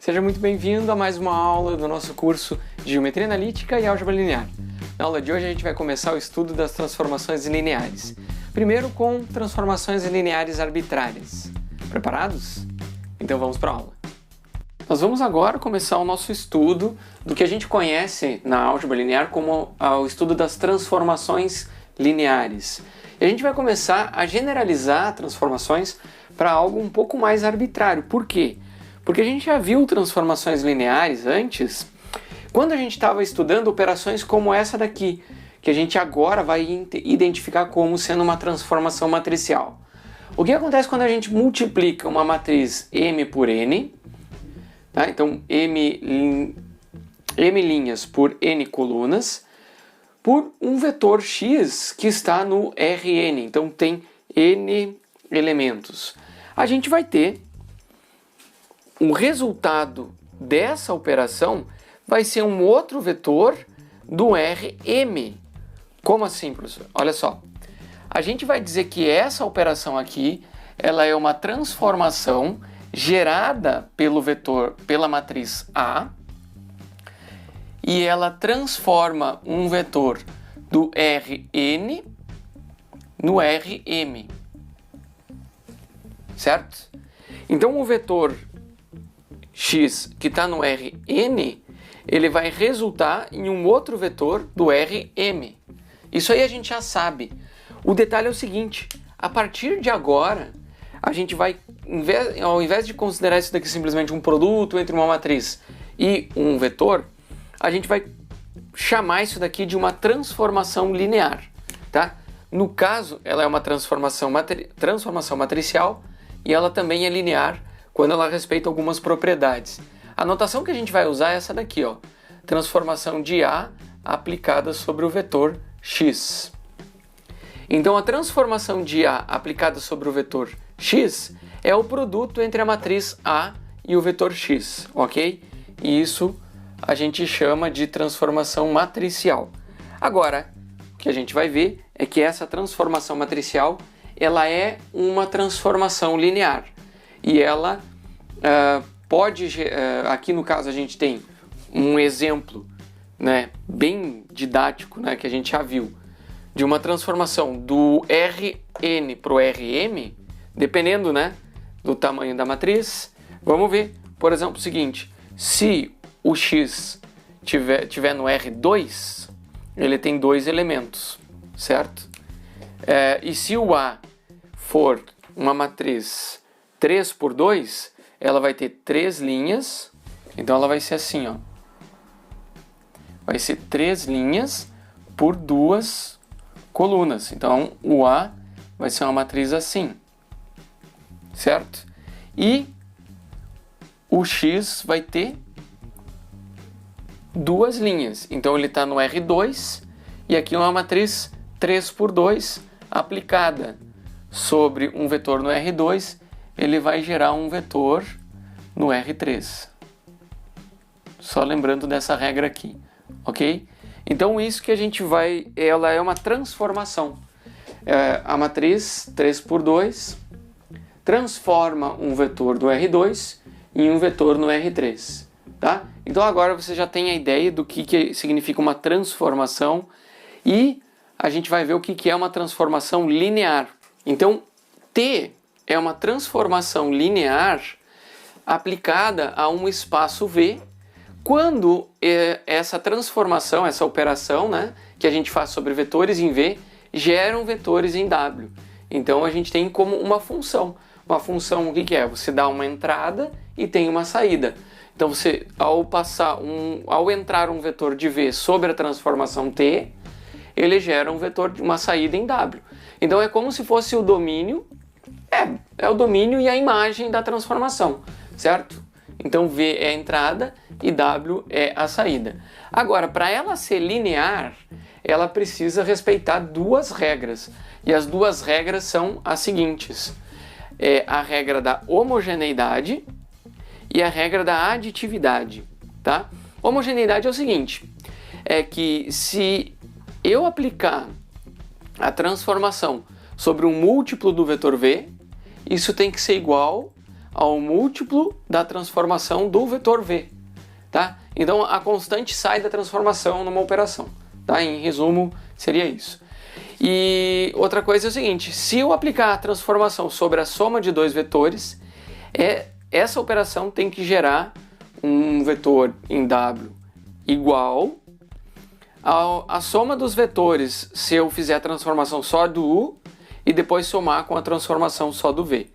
Seja muito bem-vindo a mais uma aula do nosso curso de Geometria Analítica e Álgebra Linear. Na aula de hoje a gente vai começar o estudo das transformações lineares. Primeiro com transformações lineares arbitrárias. Preparados? Então vamos para a aula. Nós vamos agora começar o nosso estudo do que a gente conhece na álgebra linear como o estudo das transformações lineares. E a gente vai começar a generalizar transformações para algo um pouco mais arbitrário. Por quê? Porque a gente já viu transformações lineares antes, quando a gente estava estudando operações como essa daqui, que a gente agora vai identificar como sendo uma transformação matricial. O que acontece quando a gente multiplica uma matriz M por N, tá? Então M linhas por N colunas, por um vetor X que está no Rn, então tem N elementos. A gente vai ter o resultado dessa operação vai ser um outro vetor do Rm. Como assim, professor? Olha só. A gente vai dizer que essa operação aqui, ela é uma transformação gerada pelo vetor, pela matriz A, e ela transforma um vetor do Rn no Rm. Certo? Então o vetor X que está no Rn, ele vai resultar em um outro vetor do Rm. Isso aí a gente já sabe. O detalhe é o seguinte, a partir de agora, a gente vai, ao invés de considerar isso daqui simplesmente um produto entre uma matriz e um vetor, a gente vai chamar isso daqui de uma transformação linear, tá? No caso, ela é uma transformação matricial e ela também é linear quando ela respeita algumas propriedades. A notação que a gente vai usar é essa daqui, ó, transformação de A aplicada sobre o vetor X. Então a transformação de A aplicada sobre o vetor X é o produto entre a matriz A e o vetor X, ok? E isso a gente chama de transformação matricial. Agora, o que a gente vai ver é que essa transformação matricial ela é uma transformação linear. E ela aqui no caso a gente tem um exemplo, né, bem didático, né, que a gente já viu, de uma transformação do Rn para o Rm, dependendo, né, do tamanho da matriz. Vamos ver, por exemplo, o seguinte, se o X tiver no R2, ele tem dois elementos, certo? E se o A for uma matriz 3 por 2, ela vai ter 3 linhas, então ela vai ser assim, ó. Vai ser 3 linhas por 2 colunas. Então o A vai ser uma matriz assim, certo? E o X vai ter 2 linhas, então ele está no R2 e aqui uma matriz 3 por 2 aplicada sobre um vetor no R2, ele vai gerar um vetor no R3. Só lembrando dessa regra aqui, ok? Então isso que a gente vai, ela é uma transformação. A matriz 3 por 2 transforma um vetor do R2 em um vetor no R3, tá? Então agora você já tem a ideia do que significa uma transformação e a gente vai ver o que é uma transformação linear. Então T é uma transformação linear aplicada a um espaço V quando essa transformação, essa operação, né, que a gente faz sobre vetores em V, geram vetores em W. Então a gente tem como uma função. Uma função, o que é? Você dá uma entrada e tem uma saída. Então você, ao entrar um vetor de V sobre a transformação T, ele gera um vetor de uma saída em W. Então é como se fosse o domínio, é o domínio e a imagem da transformação, certo? Então V é a entrada e W é a saída. Agora, para ela ser linear, ela precisa respeitar duas regras. E as duas regras são as seguintes. É a regra da homogeneidade e a regra da aditividade, tá? Homogeneidade é o seguinte, é que se eu aplicar a transformação sobre um múltiplo do vetor V, isso tem que ser igual ao múltiplo da transformação do vetor V. Tá? Então a constante sai da transformação numa operação. Tá? Em resumo, seria isso. E outra coisa é o seguinte, se eu aplicar a transformação sobre a soma de dois vetores, essa operação tem que gerar um vetor em W igual a soma dos vetores se eu fizer a transformação só do U e depois somar com a transformação só do V.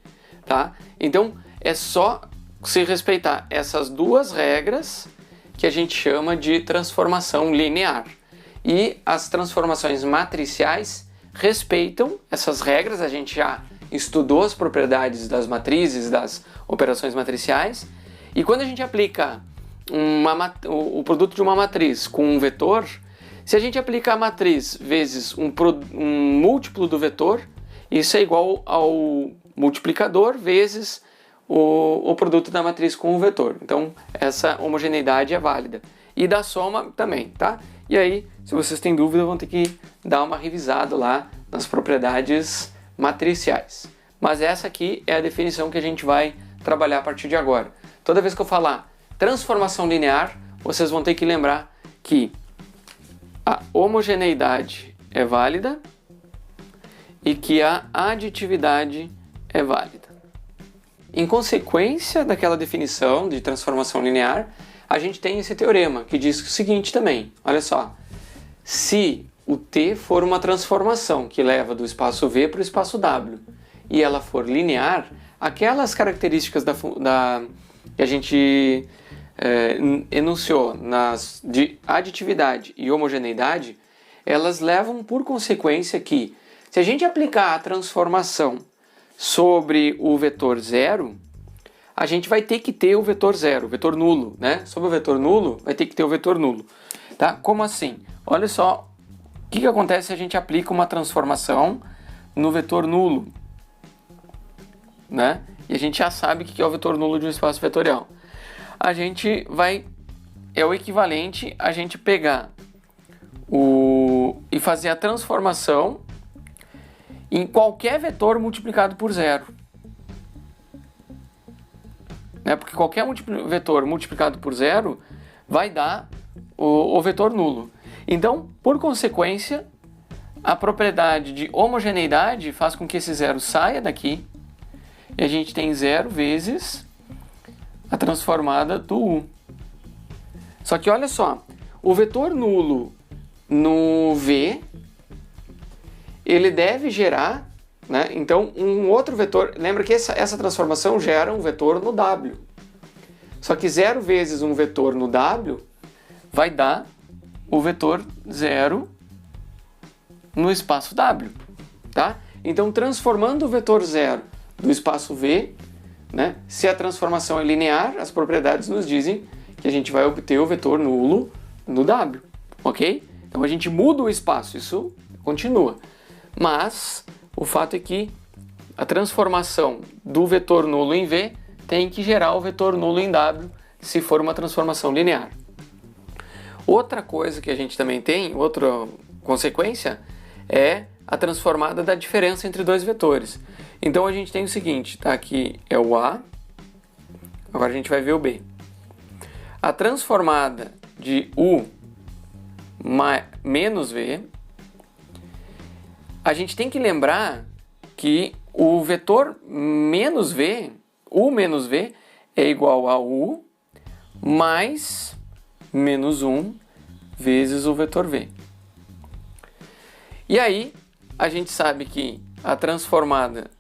Tá? Então é só se respeitar essas duas regras que a gente chama de transformação linear. E as transformações matriciais respeitam essas regras, a gente já estudou as propriedades das matrizes, das operações matriciais, e quando a gente aplica o produto de uma matriz com um vetor, se a gente aplicar a matriz vezes um múltiplo do vetor, isso é igual ao multiplicador vezes o produto da matriz com o vetor. Então essa homogeneidade é válida. E da soma também, tá? E aí, se vocês têm dúvida, vão ter que dar uma revisada lá nas propriedades matriciais. Mas essa aqui é a definição que a gente vai trabalhar a partir de agora. Toda vez que eu falar transformação linear, vocês vão ter que lembrar que a homogeneidade é válida e que a aditividade é válida. Em consequência daquela definição de transformação linear, a gente tem esse teorema que diz o seguinte também, olha só, se o T for uma transformação que leva do espaço V para o espaço W e ela for linear, aquelas características que a gente enunciou de aditividade e homogeneidade, elas levam por consequência que, se a gente aplicar a transformação sobre o vetor zero, a gente vai ter que ter o vetor zero, o vetor nulo, né? Sobre o vetor nulo, vai ter que ter o vetor nulo. Tá? Como assim? Olha só o que acontece se a gente aplica uma transformação no vetor nulo, né? E a gente já sabe o que é o vetor nulo de um espaço vetorial. A gente é o equivalente a gente pegar e fazer a transformação em qualquer vetor multiplicado por zero. Né? Porque qualquer vetor multiplicado por zero vai dar o vetor nulo. Então, por consequência, a propriedade de homogeneidade faz com que esse zero saia daqui e a gente tem zero vezes a transformada do U. Só que olha só, o vetor nulo no V, ele deve gerar, né? Então um outro vetor, lembra que essa transformação gera um vetor no W. Só que 0 vezes um vetor no W vai dar o vetor 0 no espaço W, tá? Então transformando o vetor 0 do espaço V, né? Se a transformação é linear, as propriedades nos dizem que a gente vai obter o vetor nulo no W, ok? Então a gente muda o espaço, isso continua. Mas o fato é que a transformação do vetor nulo em V tem que gerar o vetor nulo em W se for uma transformação linear. Outra coisa que a gente também tem, outra consequência, é a transformada da diferença entre dois vetores. Então a gente tem o seguinte, tá? Aqui é o A, agora a gente vai ver o B. A transformada de U menos V, a gente tem que lembrar que o vetor menos V, U menos V, é igual a U mais menos 1 vezes o vetor V. E aí, a gente sabe que a transformada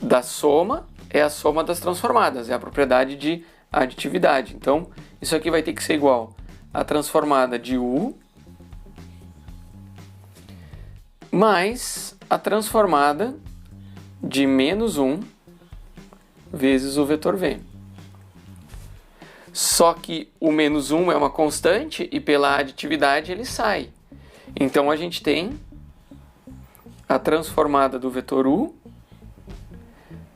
da soma é a soma das transformadas, é a propriedade de aditividade. Então, isso aqui vai ter que ser igual a transformada de U mais a transformada de menos 1 vezes o vetor V. Só que o menos 1 é uma constante e pela aditividade ele sai. Então a gente tem a transformada do vetor U,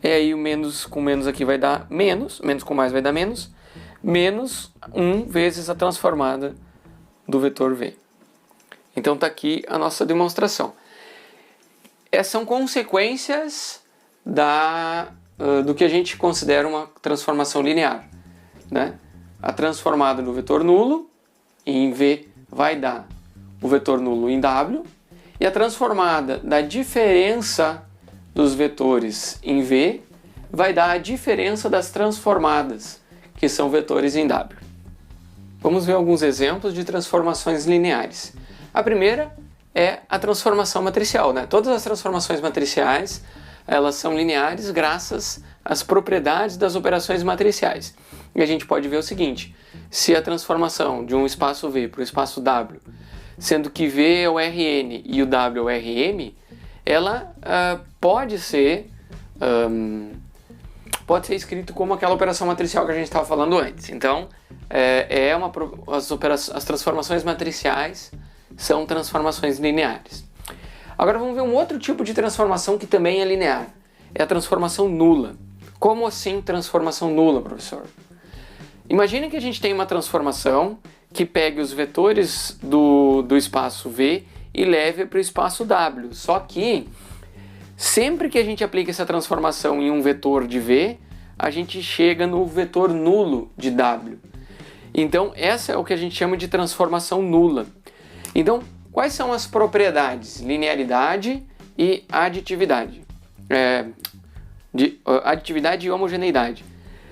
e aí o menos com menos aqui vai dar menos, menos com mais vai dar menos 1 vezes a transformada do vetor V. Então está aqui a nossa demonstração. Essas são consequências da do que a gente considera uma transformação linear, né? A transformada no vetor nulo em V vai dar o vetor nulo em W, e a transformada da diferença dos vetores em V vai dar a diferença das transformadas, que são vetores em W. Vamos ver alguns exemplos de transformações lineares. A primeira é a transformação matricial, né? Todas as transformações matriciais, elas são lineares graças às propriedades das operações matriciais. E a gente pode ver o seguinte: se a transformação de um espaço V para o espaço W, sendo que V é o Rn e o W é o Rm, ela pode ser escrito como aquela operação matricial que a gente estava falando antes. Então, as transformações matriciais são transformações lineares. Agora vamos ver um outro tipo de transformação que também é linear. É a transformação nula. Como assim transformação nula, professor? Imagine que a gente tem uma transformação que pegue os vetores do espaço V e leve para o espaço W. Só que, sempre que a gente aplica essa transformação em um vetor de V, a gente chega no vetor nulo de W. Então, essa é o que a gente chama de transformação nula. Então, quais são as propriedades? Linearidade e aditividade. Aditividade e homogeneidade.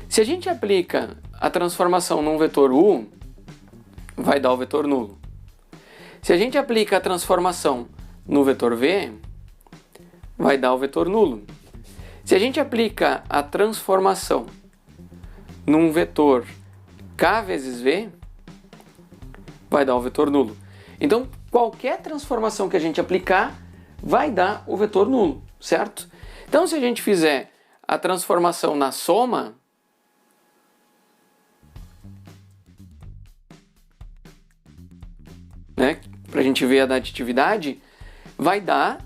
Se a gente aplica a transformação num vetor U, vai dar o vetor nulo. Se a gente aplica a transformação no vetor V, vai dar o vetor nulo. Se a gente aplica a transformação num vetor K vezes V, vai dar o vetor nulo. Então, qualquer transformação que a gente aplicar vai dar o vetor nulo, certo? Então, se a gente fizer a transformação na soma, né, para a gente ver a da aditividade, vai dar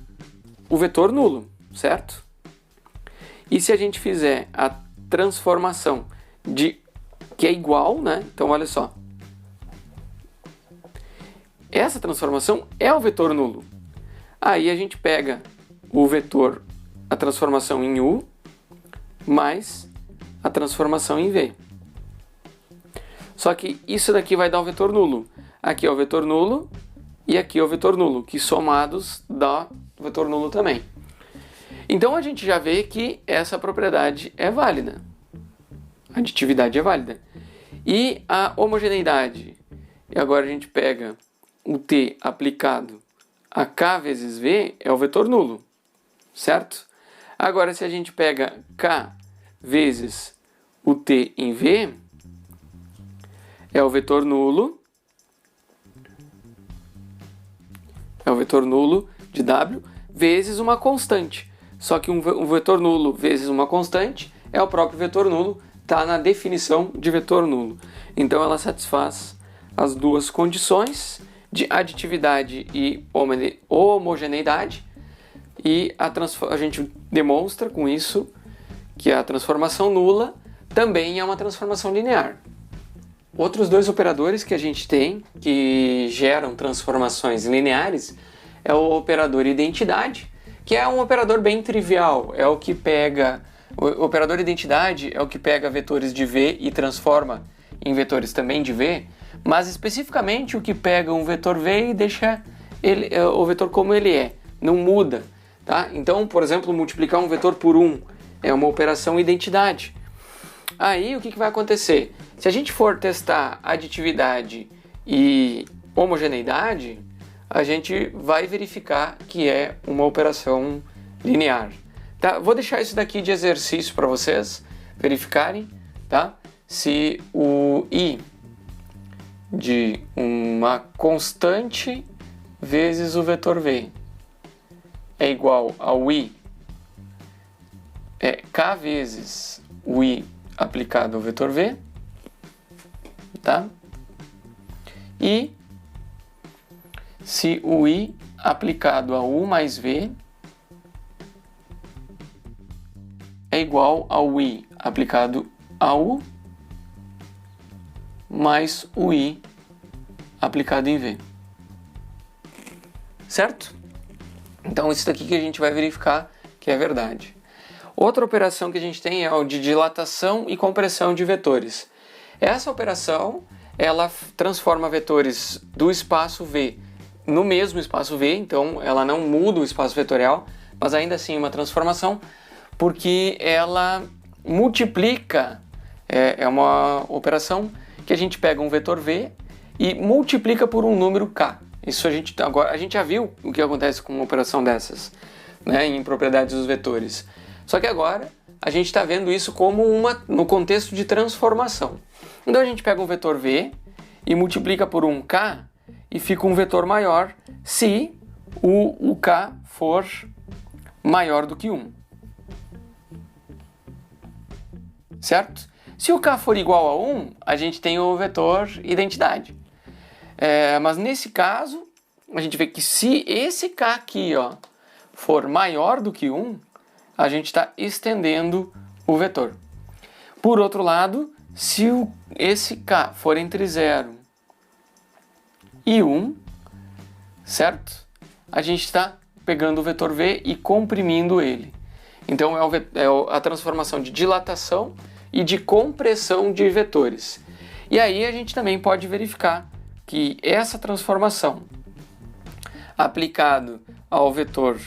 o vetor nulo, certo? E se a gente fizer a transformação que é igual, né? Então, olha só. Essa transformação é o vetor nulo. Aí a gente pega o vetor, a transformação em U, mais a transformação em V. Só que isso daqui vai dar o vetor nulo. Aqui é o vetor nulo e aqui é o vetor nulo, que somados dá o vetor nulo também. Então a gente já vê que essa propriedade é válida. A aditividade é válida. E a homogeneidade? E agora a gente pega o T aplicado a K vezes V, é o vetor nulo, certo? Agora se a gente pega K vezes o T em V, é o vetor nulo. É o vetor nulo de W vezes uma constante. Só que um vetor nulo vezes uma constante é o próprio vetor nulo, está na definição de vetor nulo. Então ela satisfaz as duas condições de aditividade e homogeneidade, e a gente demonstra com isso que a transformação nula também é uma transformação linear. Outros dois operadores que a gente tem que geram transformações lineares é o operador identidade, que é um operador bem trivial. É o que pega o operador identidade é o que pega vetores de V e transforma em vetores também de V, mas especificamente o que pega um vetor V e deixa o vetor como ele é, não muda, tá? Então, por exemplo, multiplicar um vetor por 1 é uma operação identidade. Aí o que vai acontecer? Se a gente for testar aditividade e homogeneidade, a gente vai verificar que é uma operação linear. Tá? Vou deixar isso daqui de exercício para vocês verificarem, tá? Se o I de uma constante vezes o vetor V é igual ao I K vezes o I aplicado ao vetor V, tá? E se o I aplicado a U mais V é igual ao I aplicado a U mais o I aplicado em V. Certo? Então isso daqui que a gente vai verificar que é verdade. Outra operação que a gente tem é o de dilatação e compressão de vetores. Essa operação, ela transforma vetores do espaço V no mesmo espaço V, então ela não muda o espaço vetorial, mas ainda assim uma transformação, porque ela multiplica, é uma operação que a gente pega um vetor V e multiplica por um número K. Isso a gente já viu o que acontece com uma operação dessas, né, em propriedades dos vetores. Só que agora a gente está vendo isso como no contexto de transformação. Então a gente pega um vetor V e multiplica por um K e fica um vetor maior se o K for maior do que 1. Certo? Se o K for igual a 1, a gente tem o vetor identidade. Mas nesse caso, a gente vê que se esse K aqui for maior do que 1, a gente está estendendo o vetor. Por outro lado, se esse K for entre 0 e 1, certo? A gente está pegando o vetor V e comprimindo ele. Então é a transformação de dilatação e de compressão de vetores. E aí a gente também pode verificar que essa transformação aplicado ao vetor,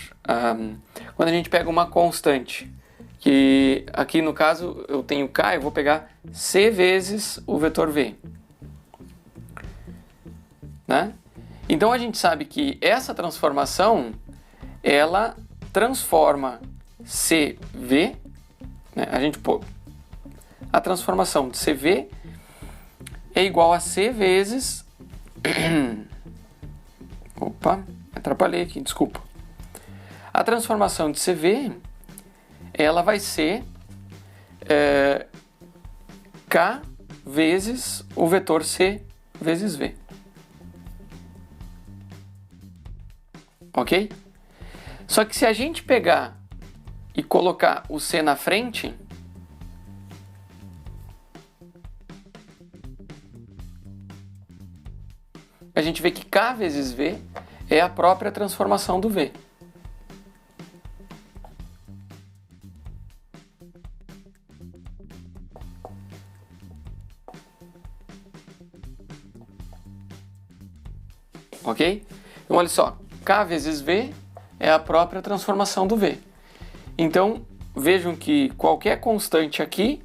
quando a gente pega uma constante, que aqui no caso eu tenho K, eu vou pegar C vezes o vetor V. Né? Então a gente sabe que essa transformação, ela transforma CV, né? A transformação de CV é igual a C vezes... Opa, atrapalhei aqui, desculpa. A transformação de CV, ela vai ser K vezes o vetor C vezes V. Ok? Só que se a gente pegar e colocar o C na frente, a gente vê que K vezes V é a própria transformação do V. Ok? Então olha só, K vezes V é a própria transformação do V. Então vejam que qualquer constante aqui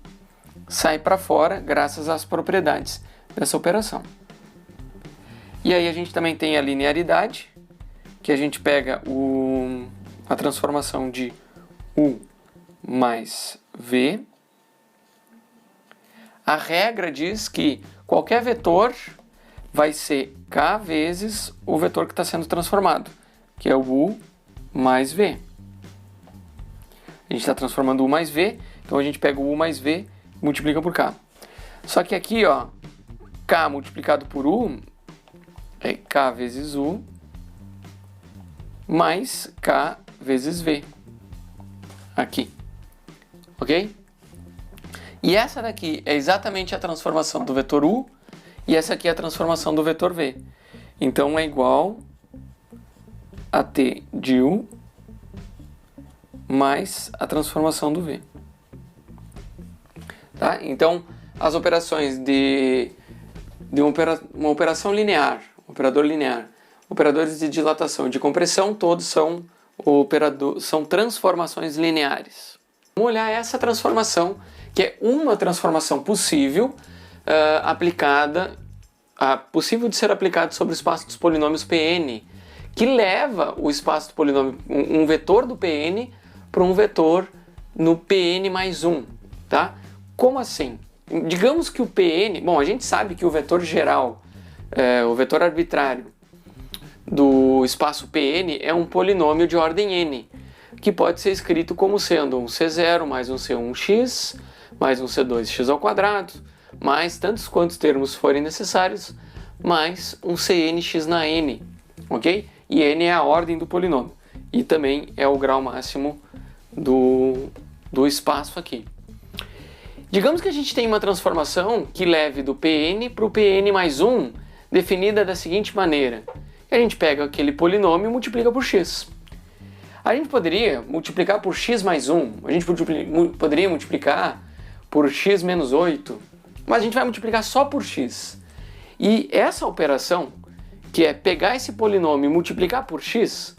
sai para fora graças às propriedades dessa operação. E aí a gente também tem a linearidade, que a gente pega a transformação de U mais V. A regra diz que qualquer vetor vai ser K vezes o vetor que está sendo transformado, que é o U mais V. A gente está transformando U mais V, então a gente pega o U mais V e multiplica por K. Só que aqui, K multiplicado por U é K vezes U mais K vezes V. Aqui. Ok? E essa daqui é exatamente a transformação do vetor U e essa aqui é a transformação do vetor V. Então é igual a T de U mais a transformação do V. Tá? Então, as operações de uma operação linear, operador linear, operadores de dilatação e de compressão, todos são transformações lineares. Vamos olhar essa transformação, que é uma transformação possível, possível de ser aplicada sobre o espaço dos polinômios Pn, que leva o espaço do polinômio, um vetor do Pn, para um vetor no Pn mais 1. Tá? Como assim? Digamos que o Pn... Bom, a gente sabe que o vetor geral, o vetor arbitrário do espaço Pn é um polinômio de ordem n, que pode ser escrito como sendo um C0 mais um C1x, mais um C2x ao quadrado, mais tantos quantos termos forem necessários, mais um Cnx na n, ok? E n é a ordem do polinômio, e também é o grau máximo do espaço aqui. Digamos que a gente tem uma transformação que leve do Pn para o Pn mais 1, definida da seguinte maneira. A gente pega aquele polinômio e multiplica por x. A gente poderia multiplicar por x mais 1, a gente poderia multiplicar por x menos 8, mas a gente vai multiplicar só por x. E essa operação, que é pegar esse polinômio e multiplicar por x,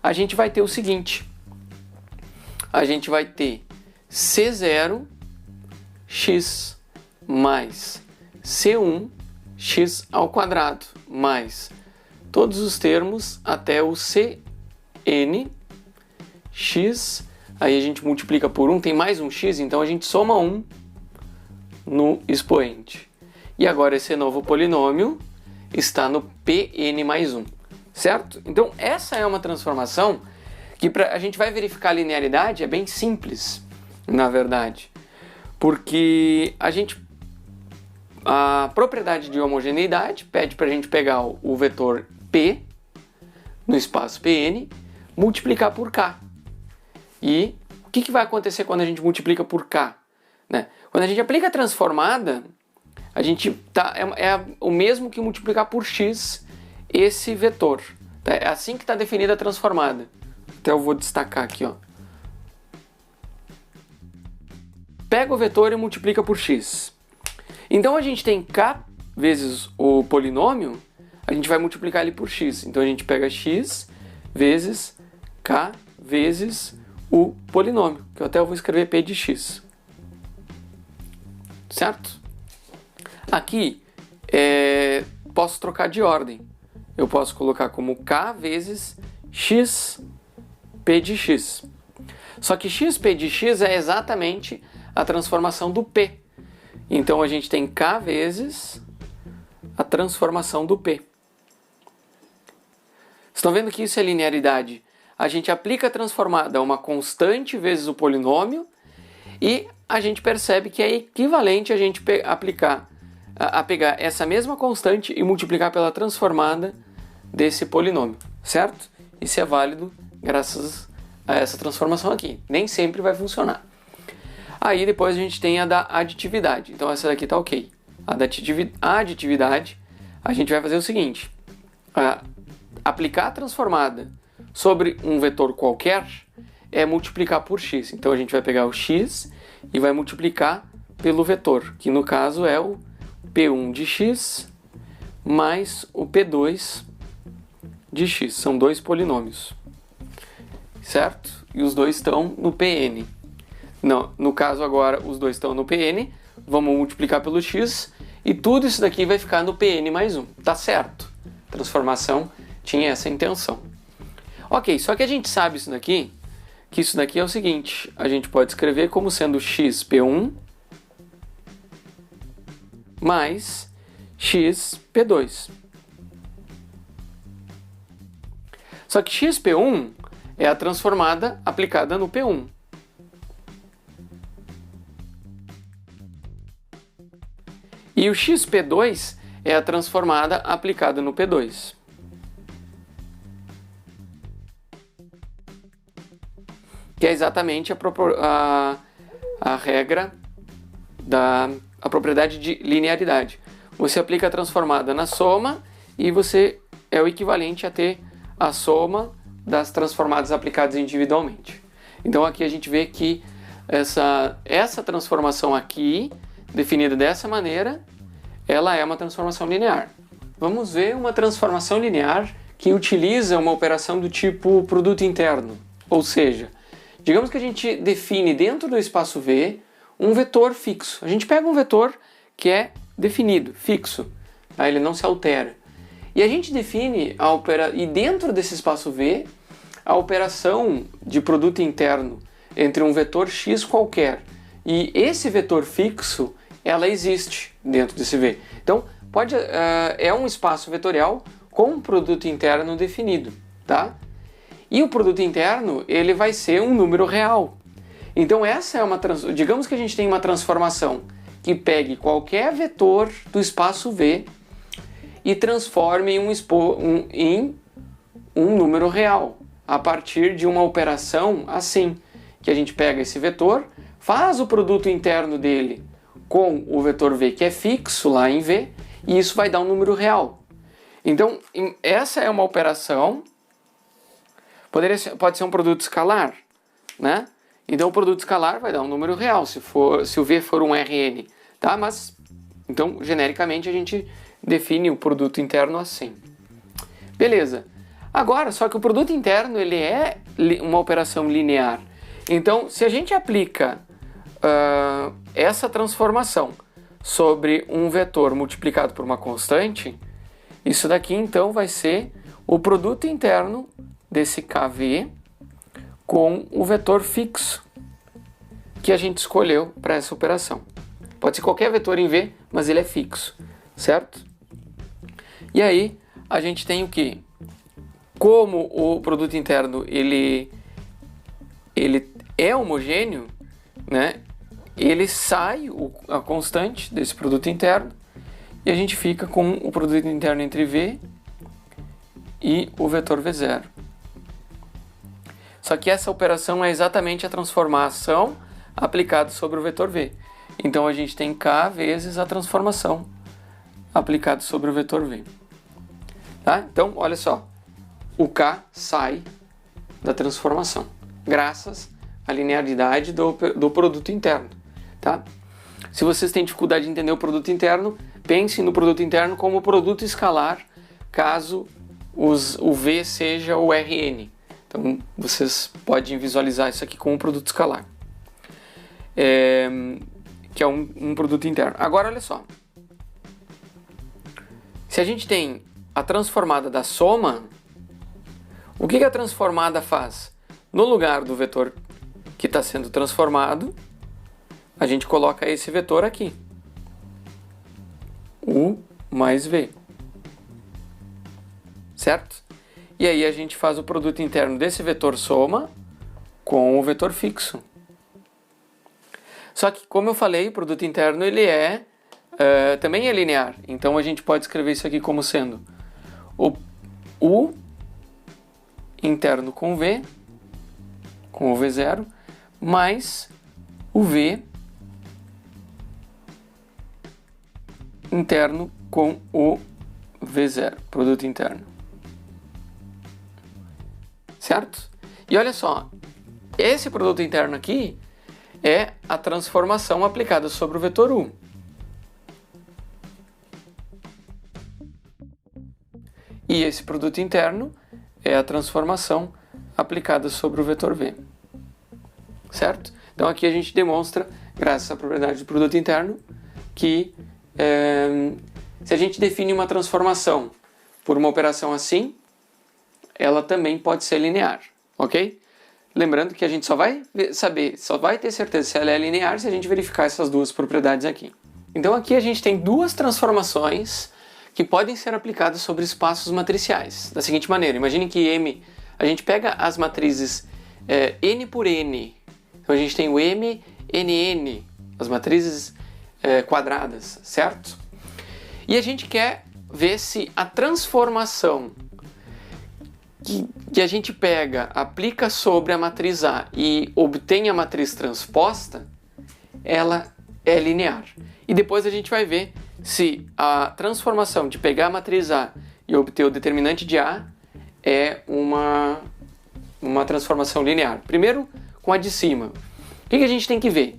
a gente vai ter o seguinte. A gente vai ter C0 x mais C1 x ao quadrado mais todos os termos até o Cn x, aí a gente multiplica por 1, tem mais um x, então a gente soma 1 no expoente. E agora esse novo polinômio está no Pn mais 1, certo? Então essa é uma transformação que a gente vai verificar a linearidade, é bem simples, na verdade. Porque a propriedade de homogeneidade pede para a gente pegar o vetor P no espaço Pn, multiplicar por K. E o que vai acontecer quando a gente multiplica por K? Né? Quando a gente aplica a transformada, a gente é o mesmo que multiplicar por X esse vetor. Tá? É assim que está definida a transformada. Até eu vou destacar aqui, ó. Pega o vetor e multiplica por x. Então a gente tem k vezes o polinômio, a gente vai multiplicar ele por x. Então a gente pega x vezes k vezes o polinômio, que eu até vou escrever p de x. Certo? Aqui posso trocar de ordem. Eu posso colocar como k vezes x p de x. Só que xp de x é exatamente a transformação do P. Então a gente tem K vezes a transformação do P. Estão vendo que isso é linearidade? A gente aplica a transformada a uma constante vezes o polinômio e a gente percebe que é equivalente a gente pegar essa mesma constante e multiplicar pela transformada desse polinômio, certo? Isso é válido graças a essa transformação aqui. Nem sempre vai funcionar. Aí depois a gente tem a da aditividade. Então essa daqui está ok. A da aditividade, a gente vai fazer o seguinte. Aplicar a transformada sobre um vetor qualquer é multiplicar por x. Então a gente vai pegar o x e vai multiplicar pelo vetor, que no caso é o P1 de x mais o P2 de x. São dois polinômios. Certo? E os dois estão no Pn. Não, no caso agora os dois estão no Pn, vamos multiplicar pelo x e tudo isso daqui vai ficar no Pn mais 1. Tá certo? A transformação tinha essa intenção. Ok, só que a gente sabe isso daqui, que isso daqui é o seguinte, a gente pode escrever como sendo xp1 mais xp2. Só que xp1 é a transformada aplicada no P1. E o xp2 é a transformada aplicada no P2. Que é exatamente a regra a propriedade de linearidade. Você aplica a transformada na soma e você é o equivalente a ter a soma das transformadas aplicadas individualmente. Então aqui a gente vê que essa transformação aqui, definida dessa maneira, ela é uma transformação linear. Vamos ver uma transformação linear que utiliza uma operação do tipo produto interno. Ou seja, digamos que a gente define dentro do espaço V um vetor fixo. A gente pega um vetor que é definido, fixo, tá? Ele não se altera. E a gente define e dentro desse espaço V a operação de produto interno entre um vetor x qualquer e esse vetor fixo, ela existe dentro desse V. Então, é um espaço vetorial com um produto interno definido, tá? E o produto interno, ele vai ser um número real. Então, essa é digamos que a gente tem uma transformação que pegue qualquer vetor do espaço V e transforme em um número real, a partir de uma operação assim, que a gente pega esse vetor, faz o produto interno dele com o vetor V, que é fixo lá em V, e isso vai dar um número real. Então, essa é uma operação Pode ser um produto escalar, né? Então o produto escalar vai dar um número real se o V for um Rn, tá? Mas então genericamente a gente define o produto interno assim. Beleza. Agora, só que o produto interno ele é uma operação linear. Então, se a gente aplica essa transformação sobre um vetor multiplicado por uma constante, isso daqui então vai ser o produto interno desse KV com o vetor fixo que a gente escolheu para essa operação. Pode ser qualquer vetor em V, mas ele é fixo, certo? E aí a gente tem o que? Como o produto interno ele é homogêneo, né? Ele sai a constante desse produto interno e a gente fica com o produto interno entre V e o vetor V0. Só que essa operação é exatamente a transformação aplicada sobre o vetor V. Então a gente tem K vezes a transformação aplicada sobre o vetor V. Tá? Então, olha só. O K sai da transformação, graças à linearidade do produto interno. Tá? Se vocês têm dificuldade de entender o produto interno, pense no produto interno como produto escalar, caso o V seja o Rn. Então, vocês podem visualizar isso aqui como um produto escalar, que é um produto interno. Agora, olha só. Se a gente tem a transformada da soma, o que a transformada faz? No lugar do vetor que está sendo transformado, a gente coloca esse vetor aqui. U mais V. Certo? E aí a gente faz o produto interno desse vetor soma com o vetor fixo. Só que, como eu falei, o produto interno ele também é linear. Então a gente pode escrever isso aqui como sendo o U interno com V, com o V0, mais o V interno com o V0, produto interno. Certo? E olha só, esse produto interno aqui é a transformação aplicada sobre o vetor U. E esse produto interno é a transformação aplicada sobre o vetor V. Certo? Então aqui a gente demonstra, graças à propriedade do produto interno, que se a gente define uma transformação por uma operação assim, ela também pode ser linear, ok? Lembrando que a gente só vai ter certeza se ela é linear se a gente verificar essas duas propriedades aqui. Então aqui a gente tem duas transformações que podem ser aplicadas sobre espaços matriciais. Da seguinte maneira, imagine que M, a gente pega as matrizes N por N. Então a gente tem o M, NN, as matrizes quadradas, certo? E a gente quer ver se a transformação que a gente pega, aplica sobre a matriz A e obtém a matriz transposta, ela é linear. E depois a gente vai ver se a transformação de pegar a matriz A e obter o determinante de A é uma transformação linear. Primeiro, com a de cima. O que a gente tem que ver?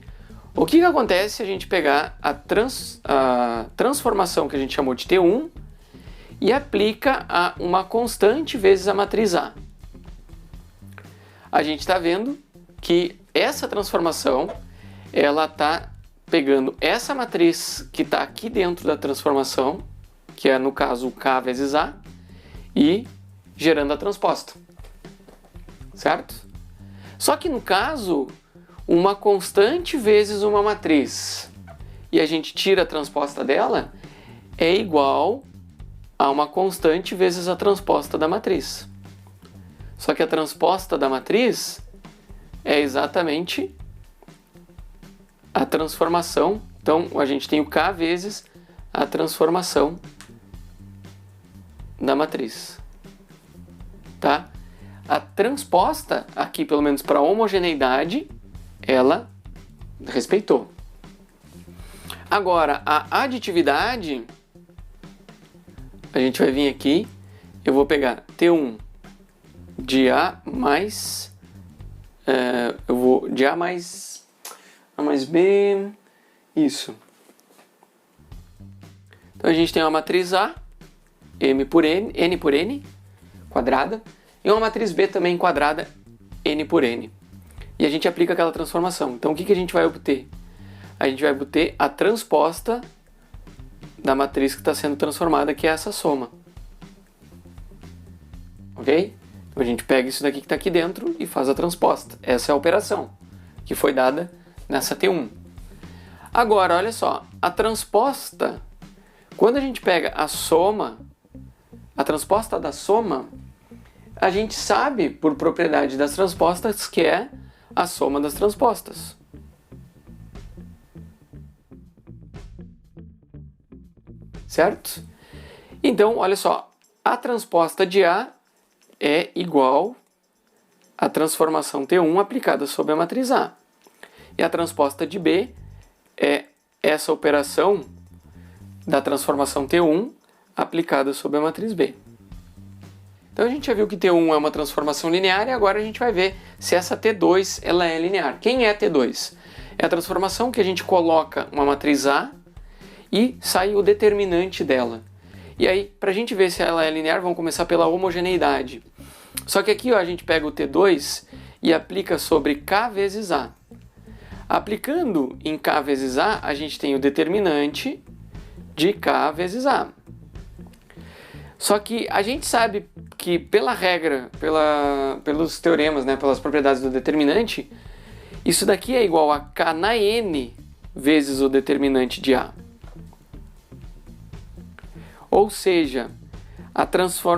O que acontece se a gente pegar a transformação que a gente chamou de T1 e aplica a uma constante vezes a matriz A? A gente está vendo que essa transformação ela está pegando essa matriz que está aqui dentro da transformação, que é no caso o K vezes A, e gerando a transposta. Certo? Só que no caso, uma constante vezes uma matriz, e a gente tira a transposta dela, é igual a uma constante vezes a transposta da matriz. Só que a transposta da matriz é exatamente a transformação. Então a gente tem o K vezes a transformação da matriz. Tá? A transposta, aqui pelo menos para homogeneidade, ela respeitou. Agora, a aditividade, a gente vai vir aqui, eu vou pegar T1 de A mais... eu vou de A mais B, isso. Então a gente tem uma matriz A, M por N, N por N, quadrada, e uma matriz B também quadrada, N por N. E a gente aplica aquela transformação. Então o que a gente vai obter? A gente vai obter a transposta da matriz que está sendo transformada, que é essa soma. Ok? Então a gente pega isso daqui que está aqui dentro e faz a transposta. Essa é a operação que foi dada nessa T1. Agora, olha só, a transposta, quando a gente pega a soma, a transposta da soma, a gente sabe, por propriedade das transpostas, que é a soma das transpostas. Certo? Então, olha só, a transposta de A é igual à transformação T1 aplicada sobre a matriz A. E a transposta de B é essa operação da transformação T1 aplicada sobre a matriz B. Então a gente já viu que T1 é uma transformação linear e agora a gente vai ver se essa T2 ela é linear. Quem é T2? É a transformação que a gente coloca uma matriz A e sai o determinante dela. E aí, para a gente ver se ela é linear, vamos começar pela homogeneidade. Só que aqui ó, a gente pega o T2 e aplica sobre K vezes A. Aplicando em K vezes A, a gente tem o determinante de K vezes A. Só que a gente sabe que pela regra, pelos teoremas, né, pelas propriedades do determinante, isso daqui é igual a K na N vezes o determinante de A. Ou seja,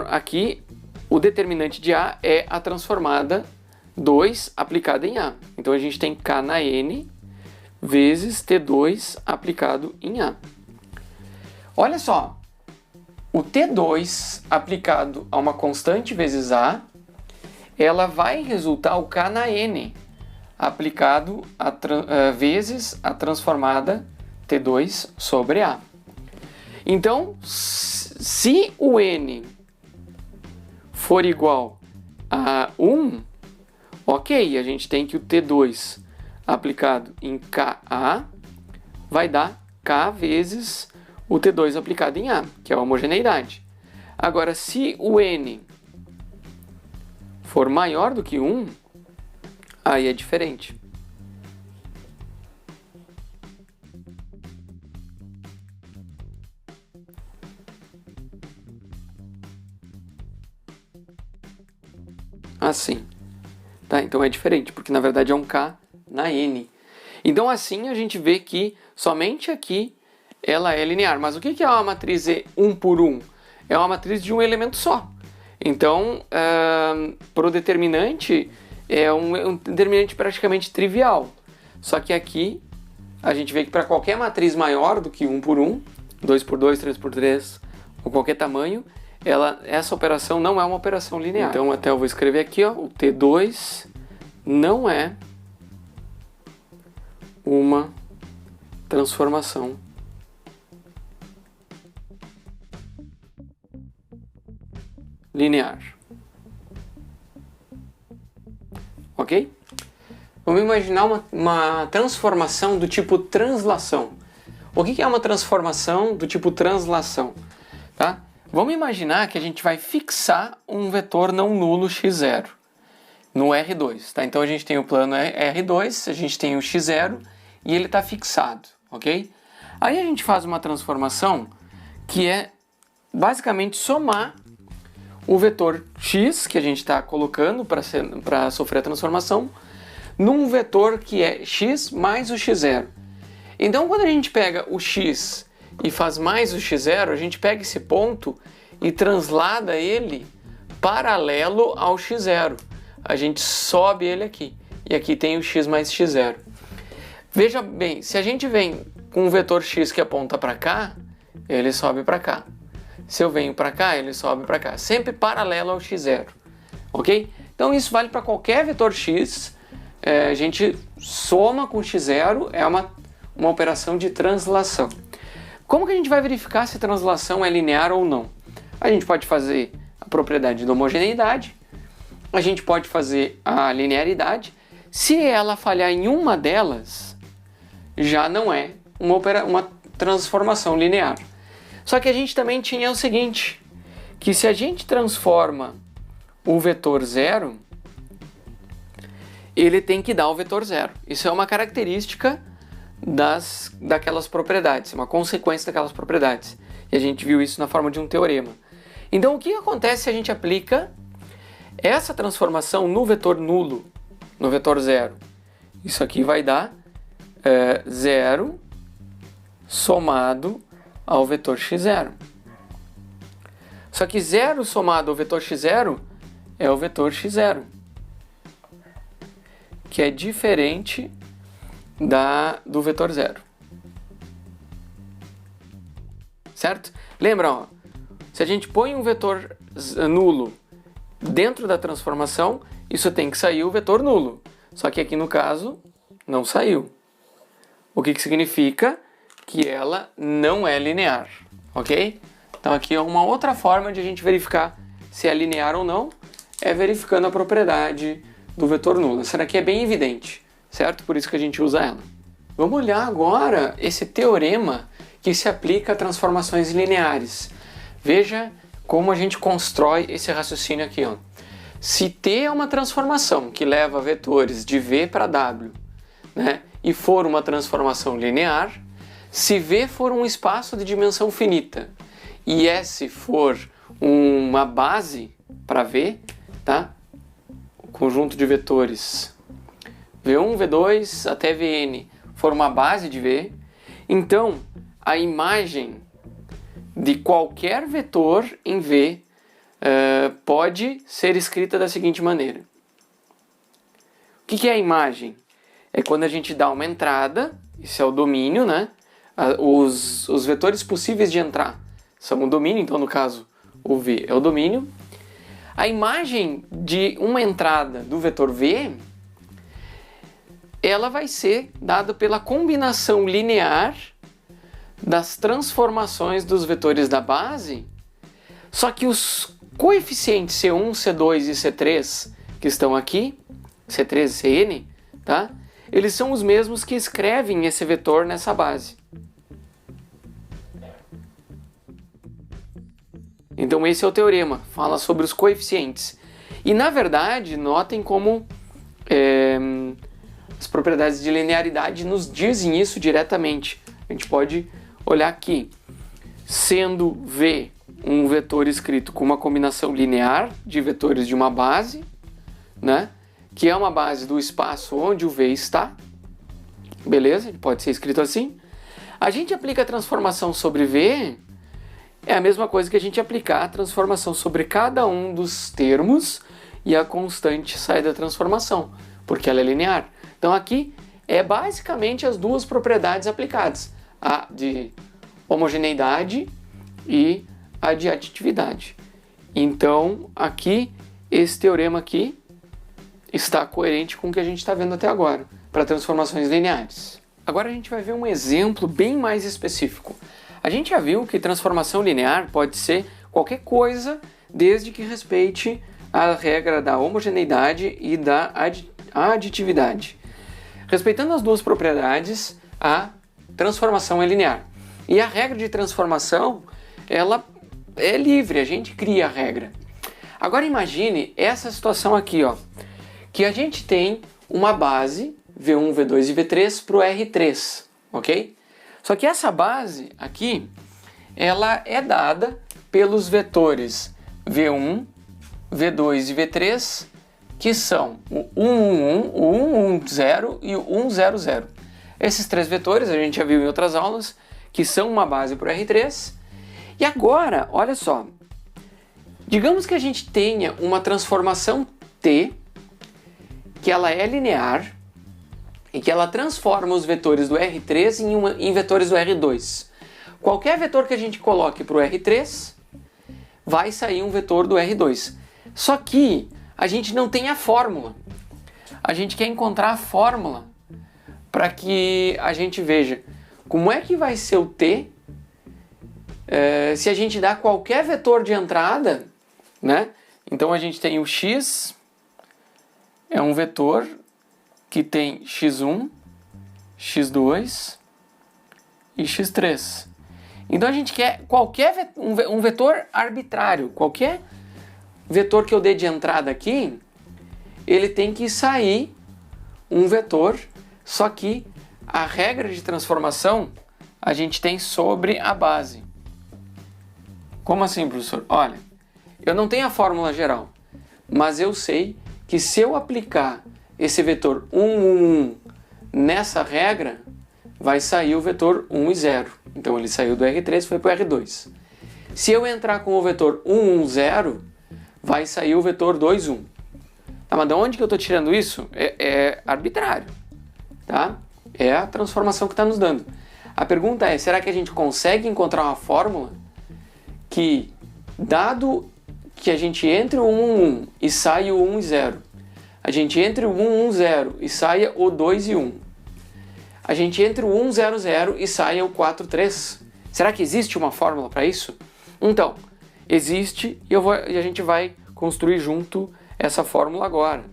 aqui o determinante de A é a transformada 2 aplicada em A. Então a gente tem K na N vezes T2 aplicado em A. Olha só, o T2 aplicado a uma constante vezes A, ela vai resultar o K na N aplicado vezes a transformada T2 sobre A. Então, se o N for igual a 1, ok, a gente tem que o T2 aplicado em KA vai dar K vezes o T2 aplicado em A, que é a homogeneidade. Agora, se o N for maior do que 1, aí é diferente. Assim. Tá? Então é diferente, porque na verdade é um K na N. Então assim a gente vê que somente aqui ela é linear. Mas o que é uma matriz 1 por 1? É uma matriz de um elemento só. Então, para o determinante, é um determinante praticamente trivial. Só que aqui a gente vê que para qualquer matriz maior do que 1 por 1, 2 por 2, 3 por 3, ou qualquer tamanho, essa operação não é uma operação linear. Então até eu vou escrever aqui, ó, o T2 não é uma transformação linear. Ok? Vamos imaginar uma transformação do tipo translação. O que é uma transformação do tipo translação? Tá? Vamos imaginar que a gente vai fixar um vetor não nulo x0 no R2. Tá? Então a gente tem o plano R2, a gente tem o x0 e ele está fixado. Ok? Aí a gente faz uma transformação que é basicamente somar o vetor x que a gente está colocando para sofrer a transformação num vetor que é x mais o x0. Então quando a gente pega o x e faz mais o x0, a gente pega esse ponto e translada ele paralelo ao x0. A gente sobe ele aqui. E aqui tem o x mais x0. Veja bem, se a gente vem com um vetor x que aponta para cá, ele sobe para cá. Se eu venho para cá, ele sobe para cá. Sempre paralelo ao x0. Ok? Então isso vale para qualquer vetor x. A gente soma com x0, é uma operação de translação. Como que a gente vai verificar se a translação é linear ou não? A gente pode fazer a propriedade da homogeneidade a gente pode fazer a linearidade. Se ela falhar em uma delas, já não é uma transformação linear. Só que a gente também tinha o seguinte, que se a gente transforma o vetor 0, ele tem que dar o vetor 0. Isso é uma característica daquelas propriedades, uma consequência daquelas propriedades. E a gente viu isso na forma de um teorema. Então o que acontece se a gente aplica essa transformação no vetor nulo, no vetor 0? Isso aqui vai dar 0 somado ao vetor x0. Só que 0 somado ao vetor x0 é o vetor x0, que é diferente do vetor 0. Certo? Lembra, ó, se a gente põe um vetor nulo dentro da transformação, isso tem que sair o vetor nulo. Só que aqui no caso, não saiu. O que significa que ela não é linear, ok? Então aqui é uma outra forma de a gente verificar se é linear ou não, é verificando a propriedade do vetor nulo. Essa daqui é bem evidente, certo? Por isso que a gente usa ela. Vamos olhar agora esse teorema que se aplica a transformações lineares. Veja como a gente constrói esse raciocínio aqui, ó. Se T é uma transformação que leva vetores de V para W, né, e for uma transformação linear, se V for um espaço de dimensão finita e S for uma base para V, tá? O conjunto de vetores V1, V2 até Vn for uma base de V, então a imagem de qualquer vetor em V pode ser escrita da seguinte maneira. O que é a imagem? É quando a gente dá uma entrada, isso é o domínio, né? Os vetores possíveis de entrar são o domínio, então no caso o V é o domínio. A imagem de uma entrada do vetor V, ela vai ser dada pela combinação linear das transformações dos vetores da base, só que os coeficientes C1, C2 e C3 que estão aqui, C3 e Cn, tá? Eles são os mesmos que escrevem esse vetor nessa base. Então esse é o teorema, fala sobre os coeficientes. E na verdade, notem como as propriedades de linearidade nos dizem isso diretamente. A gente pode olhar aqui, sendo V um vetor escrito com uma combinação linear de vetores de uma base, né, que é uma base do espaço onde o V está, beleza? Ele pode ser escrito assim. A gente aplica a transformação sobre V, é a mesma coisa que a gente aplicar a transformação sobre cada um dos termos e a constante sai da transformação, porque ela é linear. Então aqui é basicamente as duas propriedades aplicadas, a de homogeneidade e a de aditividade. Então aqui, esse teorema aqui está coerente com o que a gente está vendo até agora, para transformações lineares. Agora a gente vai ver um exemplo bem mais específico. A gente já viu que transformação linear pode ser qualquer coisa desde que respeite a regra da homogeneidade e da aditividade. Respeitando as duas propriedades, a transformação é linear. E a regra de transformação, ela é livre, a gente cria a regra. Agora imagine essa situação aqui, ó, que a gente tem uma base V1, V2 e V3 para o R3, ok? Só que essa base aqui, ela é dada pelos vetores V1, V2 e V3, que são o 1, 1, 1, o 1, 1, 0 e o 1, 0, 0. Esses três vetores a gente já viu em outras aulas, que são uma base para o R3. E agora, olha só, digamos que a gente tenha uma transformação T, que ela é linear, e que ela transforma os vetores do R3 em vetores do R2. Qualquer vetor que a gente coloque para o R3, vai sair um vetor do R2. Só que a gente não tem a fórmula. A gente quer encontrar a fórmula para que a gente veja como é que vai ser o T se a gente dá qualquer vetor de entrada, né? Então a gente tem o X, é um vetor que tem x1, x2 e x3. Então a gente quer um vetor arbitrário, qualquer vetor que eu dê de entrada aqui, ele tem que sair um vetor, só que a regra de transformação a gente tem sobre a base. Como assim, professor? Olha, eu não tenho a fórmula geral, mas eu sei que se eu aplicar esse vetor 1, 1, 1 nessa regra, vai sair o vetor 1 e 0. Então ele saiu do R3 e foi para o R2. Se eu entrar com o vetor 1, 1, 0, vai sair o vetor 2, 1. Tá, mas de onde que eu estou tirando isso? É arbitrário. Tá? É a transformação que está nos dando. A pergunta é, será que a gente consegue encontrar uma fórmula que, dado que a gente entre o 1, 1, 1 e saia o 1 e 0, a gente entre o 1, 1, 0 e saia o 2 e 1, a gente entre o 1, 0, 0 e saia o 4, 3. Será que existe uma fórmula para isso? Então, existe e a gente vai construir junto essa fórmula agora,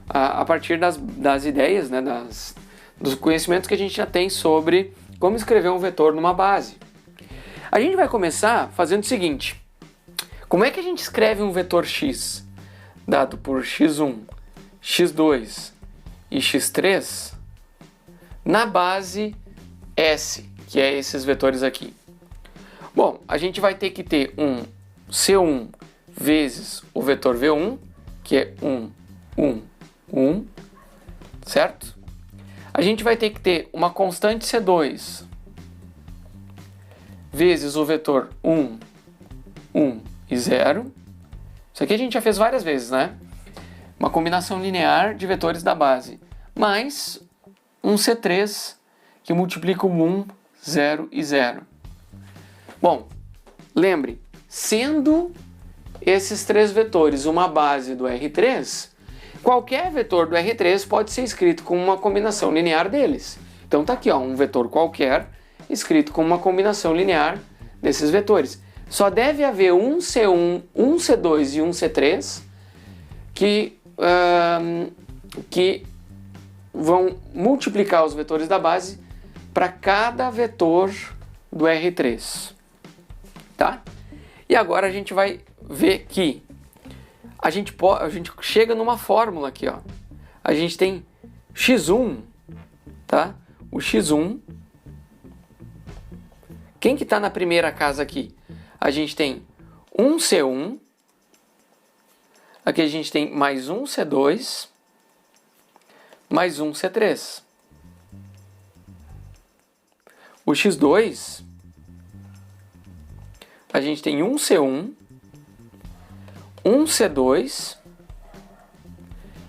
a partir das ideias, né, dos conhecimentos que a gente já tem sobre como escrever um vetor numa base. A gente vai começar fazendo o seguinte: como é que a gente escreve um vetor x dado por x1, x2 e x3 na base S, que é esses vetores aqui? Bom, a gente vai ter que ter um C1 vezes o vetor V1, que é 1, 1, 1, certo? A gente vai ter que ter uma constante C2 vezes o vetor 1, 1 e 0. Isso aqui a gente já fez várias vezes, né? Uma combinação linear de vetores da base, mais um C3 que multiplica o 1, 0 e 0. Bom, lembre, sendo esses três vetores uma base do R3, qualquer vetor do R3 pode ser escrito com uma combinação linear deles. Então tá aqui, ó, um vetor qualquer escrito com uma combinação linear desses vetores. Só deve haver um C1, um C2 e um C3 que vão multiplicar os vetores da base para cada vetor do R3. Tá? E agora a gente vai ver que a gente chega numa fórmula aqui, ó. A gente tem x1, tá? O x1. Quem que está na primeira casa aqui? A gente tem um C1. Aqui a gente tem mais um C2. Mais um C3. O x2, a gente tem um C1, um C2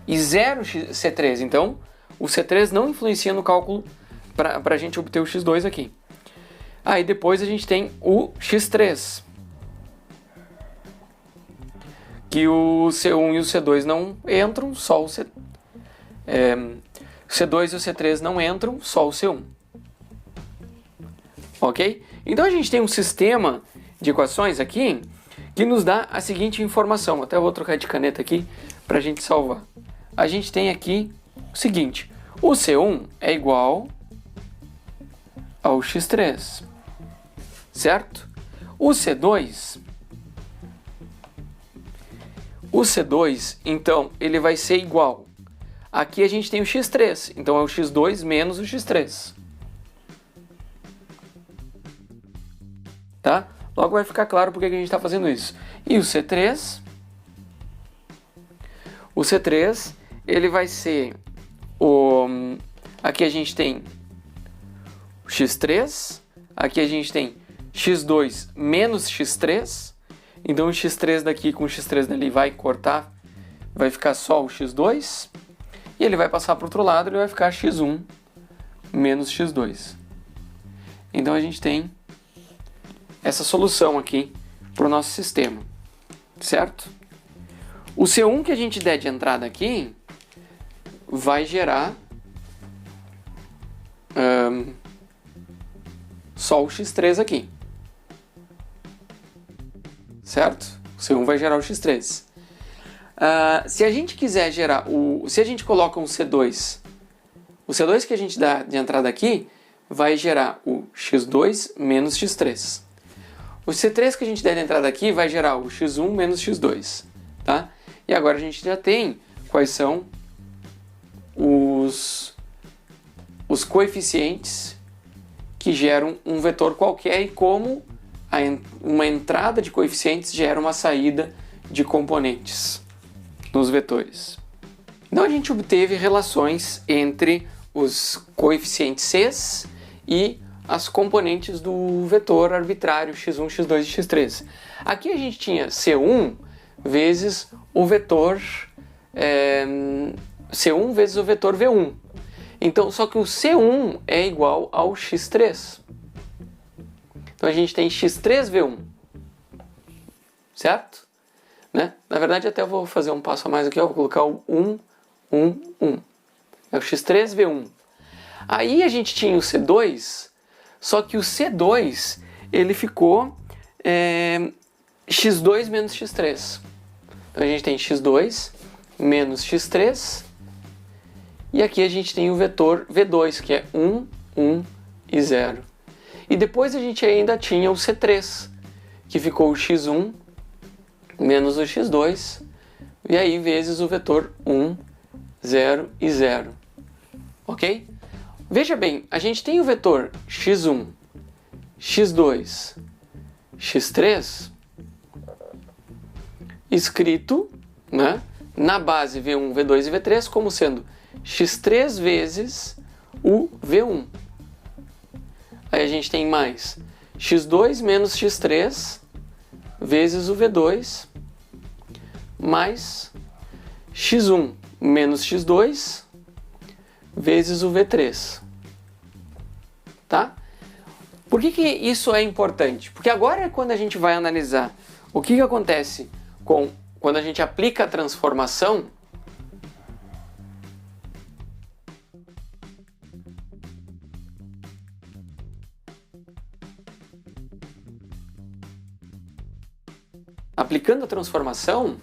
e 0 C3. Então, o C3 não influencia no cálculo para a gente obter o x2 aqui. Aí depois a gente tem o x3, que o C1 e o C2 não entram, só o C2 e o C3 não entram, só o C1. Ok? Então a gente tem um sistema de equações aqui que nos dá a seguinte informação. Até eu vou trocar de caneta aqui para a gente salvar. A gente tem aqui o seguinte: o C1 é igual ao x3, certo? O C2, então, ele vai ser igual. Aqui a gente tem o x3, então é o x2 menos o x3. Tá? Logo vai ficar claro porque que a gente está fazendo isso. E o C3, ele vai ser aqui a gente tem o x3, aqui a gente tem x2 menos x3, então o x3 daqui com o x3 dali vai cortar, vai ficar só o x2, e ele vai passar para o outro lado, ele vai ficar x1 menos x2. Então a gente tem essa solução aqui para o nosso sistema, certo? O C1 que a gente der de entrada aqui vai gerar só o x3 aqui, certo? O C1 vai gerar o x3. Se a gente quiser gerar se a gente coloca um C2, o C2 que a gente dá de entrada aqui vai gerar o x2 menos x3. O C3 que a gente der de entrada aqui vai gerar o x1 menos x2, tá? E agora a gente já tem quais são os coeficientes que geram um vetor qualquer e como uma entrada de coeficientes gera uma saída de componentes nos vetores. Então a gente obteve relações entre os coeficientes Cs e as componentes do vetor arbitrário x1, x2 e x3. Aqui a gente tinha C1 vezes o vetor C1 vezes o vetor V1. Então, só que o C1 é igual ao x3. Então a gente tem x3V1, certo? Né? Na verdade, até eu vou fazer um passo a mais aqui, ó, vou colocar o 1, 1, 1. É o x3V1. Aí a gente tinha o C2, só que o C2 ele ficou x2 menos x3. Então a gente tem x2 menos x3 e aqui a gente tem o vetor V2, que é 1, 1 e 0. E depois a gente ainda tinha o C3, que ficou o x1 menos o x2 e aí vezes o vetor 1, 0 e 0. Ok? Veja bem, a gente tem o vetor x1, x2, x3 escrito, né, na base V1, V2 e V3 como sendo x3 vezes o V1. Aí a gente tem mais x2 menos x3 vezes o V2 mais x1 menos x2 vezes o V3. Tá? Por que isso é importante? Porque agora é quando a gente vai analisar o que acontece quando a gente aplica a transformação aplicando a transformação,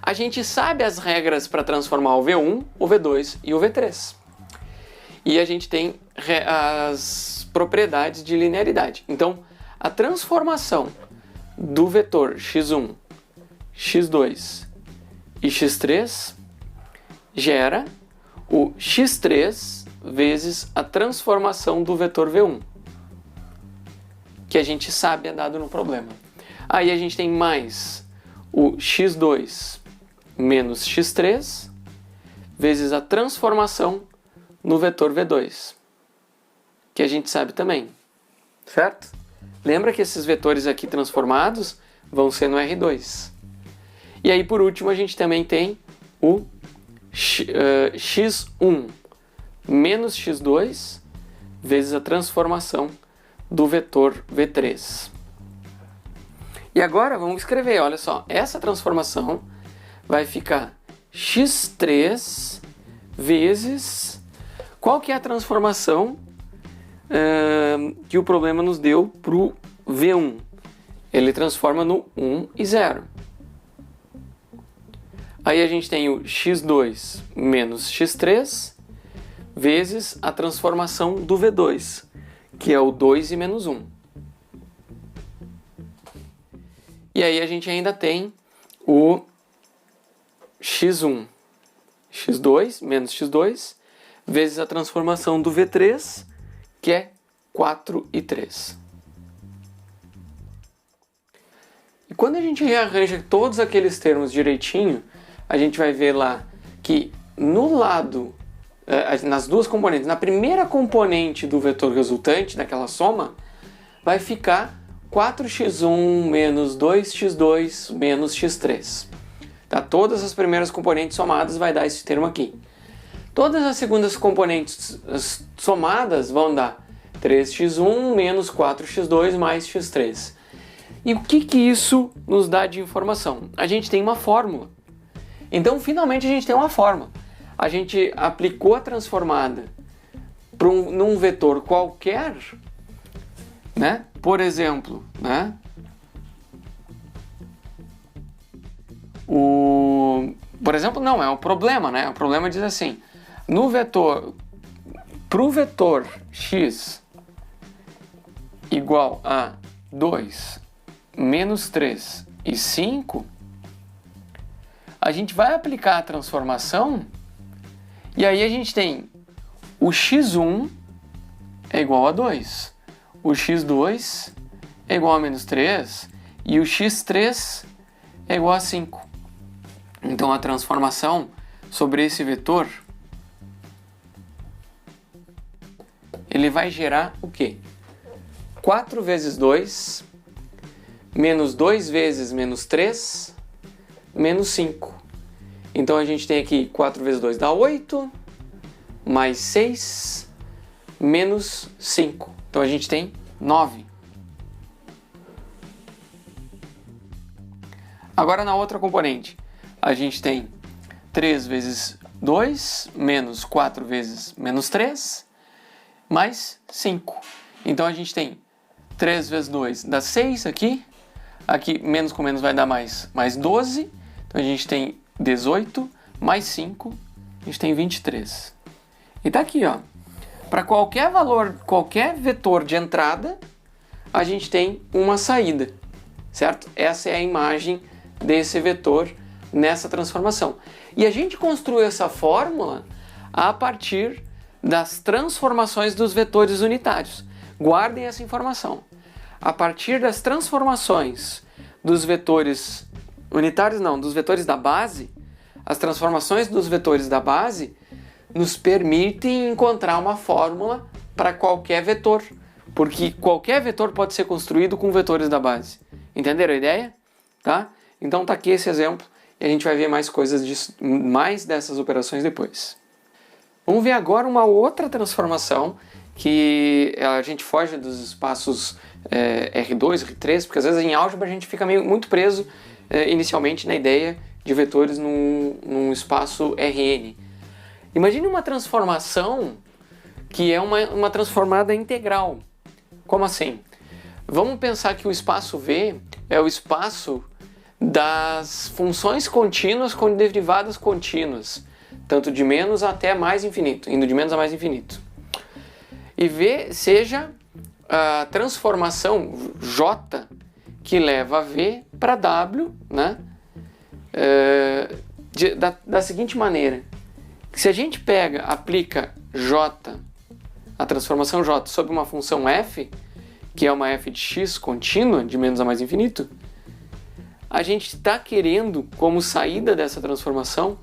a gente sabe as regras para transformar o V1, o V2 e o V3. E a gente tem as propriedades de linearidade. Então, a transformação do vetor x1, x2 e x3 gera o x3 vezes a transformação do vetor V1, que a gente sabe é dado no problema. Aí a gente tem mais o x2 menos x3 vezes a transformação no vetor V2, que a gente sabe também, certo? Lembra que esses vetores aqui transformados vão ser no R2. E aí, por último, a gente também tem o x1 menos x2 vezes a transformação do vetor V3. E agora vamos escrever, olha só, essa transformação vai ficar x3 vezes... Qual que é a transformação que o problema nos deu para o V1? Ele transforma no 1 e 0. Aí a gente tem o x2 menos x3 vezes a transformação do V2, que é o 2 e menos 1. E aí a gente ainda tem o x1, x2 menos x2 vezes a transformação do V3, que é 4 e 3. E quando a gente rearranja todos aqueles termos direitinho, a gente vai ver lá que no lado, nas duas componentes, na primeira componente do vetor resultante, daquela soma, vai ficar 4x1 menos 2x2 menos x3. Tá? Todas as primeiras componentes somadas vai dar esse termo aqui. Todas as segundas componentes somadas vão dar 3x1 menos 4x2 mais x3. E o que isso nos dá de informação? A gente tem uma fórmula. Então, finalmente, a gente tem uma fórmula. A gente aplicou a transformada num vetor qualquer, né? Por exemplo, né? O Por exemplo, não, é um problema, né? O problema diz assim, para o vetor x igual a 2, menos 3 e 5, a gente vai aplicar a transformação e aí a gente tem o x1 é igual a 2, o x2 é igual a menos 3 e o x3 é igual a 5. Então a transformação sobre esse vetor, ele vai gerar o quê? 4 vezes 2, menos 2 vezes menos 3, menos 5. Então a gente tem aqui 4 vezes 2 dá 8, mais 6, menos 5. Então a gente tem 9. Agora na outra componente, a gente tem 3 vezes 2, menos 4 vezes menos 3, mais 5. Então a gente tem 3 vezes 2 dá 6 aqui. Aqui menos com menos vai dar mais 12. Então a gente tem 18, mais 5, a gente tem 23. E tá aqui, ó. Para qualquer valor, qualquer vetor de entrada, a gente tem uma saída, certo? Essa é a imagem desse vetor nessa transformação. E a gente construiu essa fórmula a partir das transformações dos vetores unitários. Guardem essa informação. A partir das transformações dos vetores unitários, não, dos vetores da base, as transformações dos vetores da base nos permitem encontrar uma fórmula para qualquer vetor, porque qualquer vetor pode ser construído com vetores da base. Entenderam a ideia? Tá? Então tá aqui esse exemplo e a gente vai ver mais coisas mais dessas operações depois. Vamos ver agora uma outra transformação que a gente foge dos espaços R2, R3, porque às vezes em álgebra a gente fica muito preso inicialmente na ideia de vetores num espaço Rn. Imagine uma transformação que é uma transformada integral. Como assim? Vamos pensar que o espaço V é o espaço das funções contínuas com derivadas contínuas, tanto de menos até mais infinito, indo de menos a mais infinito. E V seja a transformação J que leva V para W, né? Da seguinte maneira, se a gente aplica J, a transformação J sobre uma função f, que é uma f de x contínua, de menos a mais infinito, a gente está querendo, como saída dessa transformação,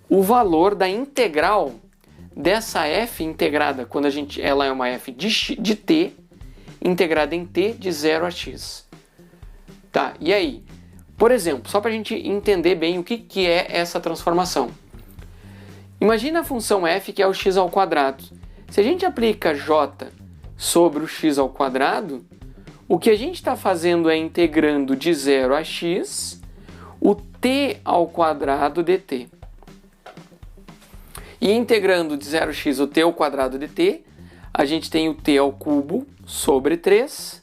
o valor da integral dessa f integrada, quando ela é uma f de t, integrada em t de 0 a x. Tá, e aí? Por exemplo, só para a gente entender bem o que é essa transformação. Imagina a função f que é o x ao quadrado. Se a gente aplica j sobre o x ao quadrado, o que a gente está fazendo é integrando de 0 a x o t ao quadrado dt. E integrando de 0 a x o t ao quadrado dt, a gente tem o t ao cubo sobre 3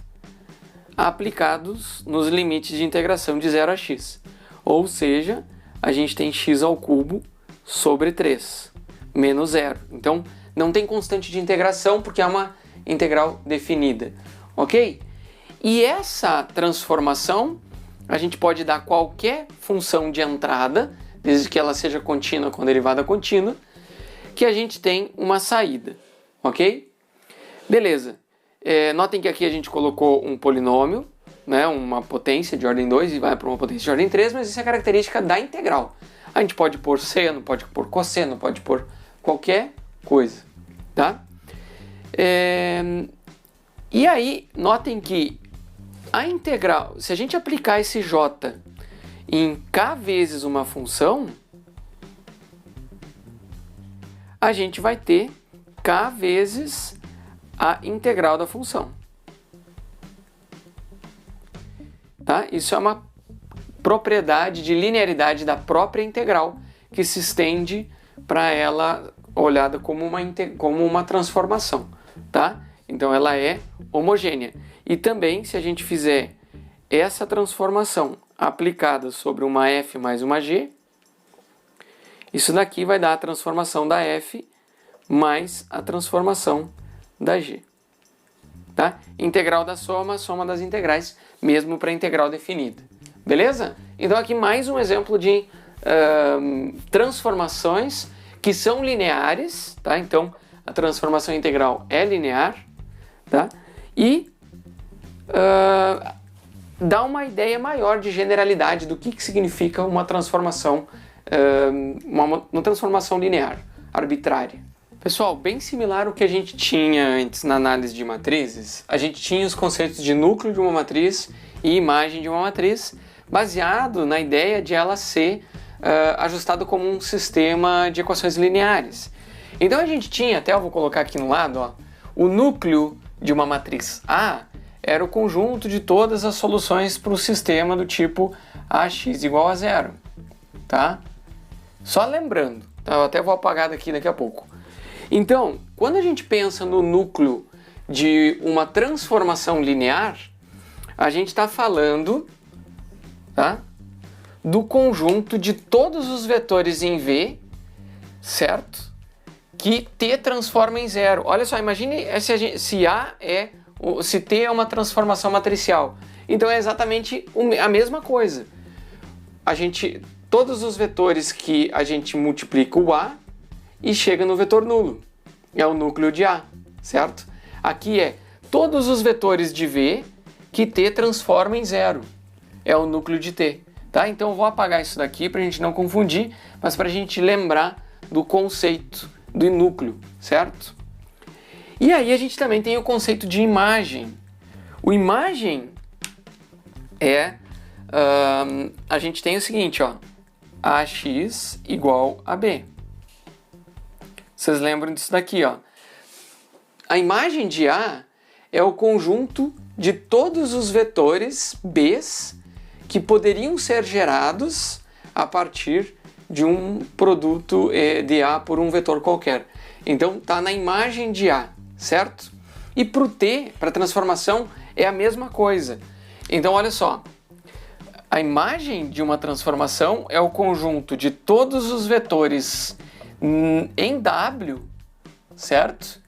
aplicados nos limites de integração de 0 a x. Ou seja, a gente tem x ao cubo sobre 3 menos 0. Então, não tem constante de integração porque é uma integral definida. Ok? E essa transformação, a gente pode dar qualquer função de entrada, desde que ela seja contínua com derivada contínua, que a gente tem uma saída. Ok? Beleza. Notem que aqui a gente colocou um polinômio, né, uma potência de ordem 2 e vai para uma potência de ordem 3, mas isso é característica da integral. A gente pode pôr seno, pode pôr cosseno, pode pôr qualquer coisa. Tá? E aí, notem que a integral, se a gente aplicar esse j em k vezes uma função, a gente vai ter k vezes a integral da função. Tá? Isso é uma propriedade de linearidade da própria integral que se estende para ela olhada como uma transformação. Tá? Então ela é homogênea. E também, se a gente fizer essa transformação aplicada sobre uma f mais uma g, Isso daqui vai dar a transformação da f mais a transformação da g. Tá? Integral da soma, soma das integrais, mesmo para integral definida. Beleza? Então aqui mais um exemplo de transformações que são lineares, tá? Então a transformação integral é linear, tá? E dá uma ideia maior de generalidade do que significa uma transformação, uma transformação linear, arbitrária. Pessoal, bem similar ao que a gente tinha antes na análise de matrizes, a gente tinha os conceitos de núcleo de uma matriz e imagem de uma matriz, baseado na ideia de ela ser ajustado como um sistema de equações lineares. Então a gente tinha, até eu vou colocar aqui no lado, ó, o núcleo de uma matriz A era o conjunto de todas as soluções para o sistema do tipo AX igual a zero, tá? Só lembrando, tá? Eu até vou apagar daqui daqui a pouco. Então, quando a gente pensa no núcleo de uma transformação linear, a gente está falando, tá, do conjunto de todos os vetores em V, certo? Que T transforma em zero. Olha só, imagine se T é uma transformação matricial. Então é exatamente a mesma coisa. Todos os vetores que a gente multiplica o A e chega no vetor nulo. É o núcleo de A, certo? Aqui é todos os vetores de V que T transforma em zero. É o núcleo de T, tá? Então eu vou apagar isso daqui para a gente não confundir, mas para a gente lembrar do conceito do núcleo, certo? E aí a gente também tem o conceito de imagem. O imagem é... a gente tem o seguinte, ó. AX igual a B. Vocês lembram disso daqui, ó. A imagem de A é o conjunto de todos os vetores B's que poderiam ser gerados a partir de um produto de A por um vetor qualquer. Então está na imagem de A, certo? E para o T, para a transformação, é a mesma coisa. Então olha só, a imagem de uma transformação é o conjunto de todos os vetores em W, certo?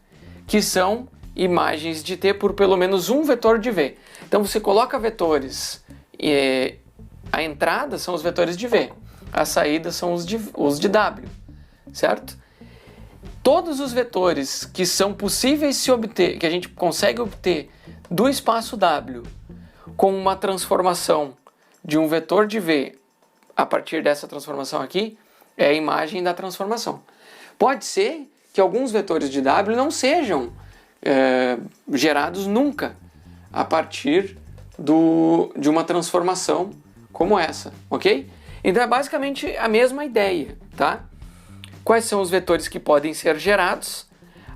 Que são imagens de T por pelo menos um vetor de V. Então você coloca vetores, a entrada são os vetores de V, a saída são os de W, certo? Todos os vetores que são possíveis se obter, que a gente consegue obter do espaço W com uma transformação de um vetor de V a partir dessa transformação aqui, é a imagem da transformação. Pode ser que alguns vetores de W não sejam gerados nunca a partir de uma transformação como essa, ok? Então é basicamente a mesma ideia, tá? Quais são os vetores que podem ser gerados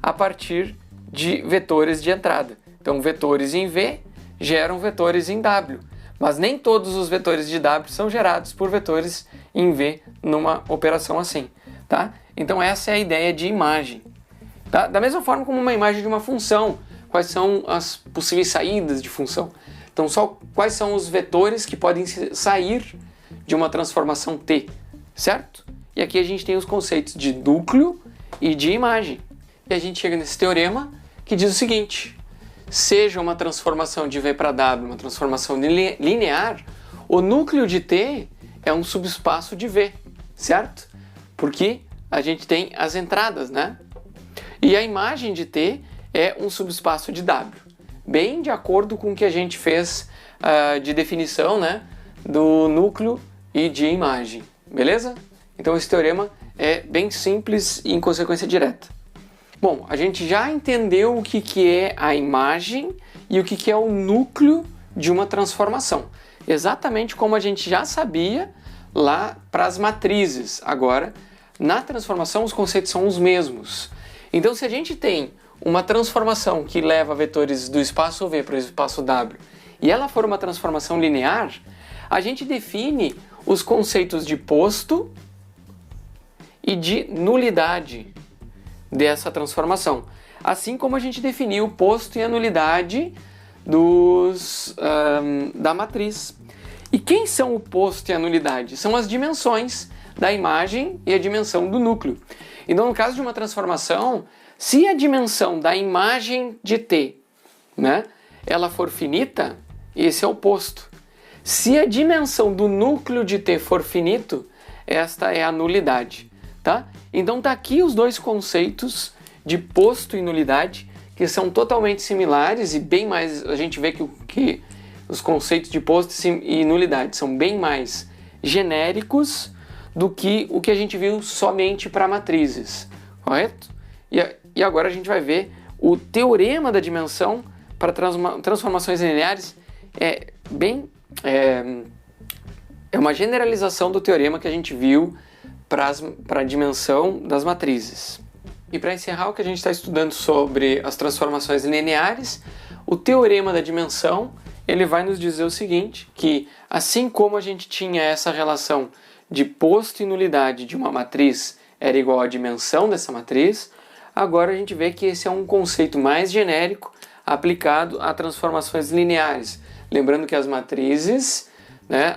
a partir de vetores de entrada? Então vetores em V geram vetores em W, mas nem todos os vetores de W são gerados por vetores em V numa operação assim, tá? Então essa é a ideia de imagem, tá? Da mesma forma como uma imagem de uma função, quais são as possíveis saídas de função. Então só quais são os vetores que podem sair de uma transformação T, certo? E aqui a gente tem os conceitos de núcleo e de imagem. E a gente chega nesse teorema que diz o seguinte: seja uma transformação de V para W uma transformação linear, o núcleo de T é um subespaço de V, certo? Porque a gente tem as entradas, né? E a imagem de T é um subespaço de W, bem de acordo com o que a gente fez de definição, né, do núcleo e de imagem, beleza? Então esse teorema é bem simples e em consequência direta. Bom, a gente já entendeu o que é a imagem e o que é o núcleo de uma transformação. Exatamente como a gente já sabia lá para as matrizes. Agora, na transformação, os conceitos são os mesmos. Então, se a gente tem uma transformação que leva vetores do espaço V para o espaço W e ela for uma transformação linear, a gente define os conceitos de posto e de nulidade dessa transformação, assim como a gente definiu o posto e a nulidade da matriz. E quem são o posto e a nulidade? São as dimensões da imagem e a dimensão do núcleo. Então, no caso de uma transformação, se a dimensão da imagem de T, né, ela for finita, esse é o posto. Se a dimensão do núcleo de T for finito, esta é a nulidade, tá? Então tá aqui os dois conceitos de posto e nulidade, que são totalmente similares e bem mais, a gente vê que os conceitos de posto e nulidade são bem mais genéricos do que o que a gente viu somente para matrizes, correto? E agora a gente vai ver o teorema da dimensão para transformações lineares. É uma generalização do teorema que a gente viu para a dimensão das matrizes. E para encerrar o que a gente está estudando sobre as transformações lineares, o teorema da dimensão ele vai nos dizer o seguinte, que assim como a gente tinha essa relação de posto e nulidade de uma matriz era igual à dimensão dessa matriz, agora a gente vê que esse é um conceito mais genérico aplicado a transformações lineares. Lembrando que as matrizes, né,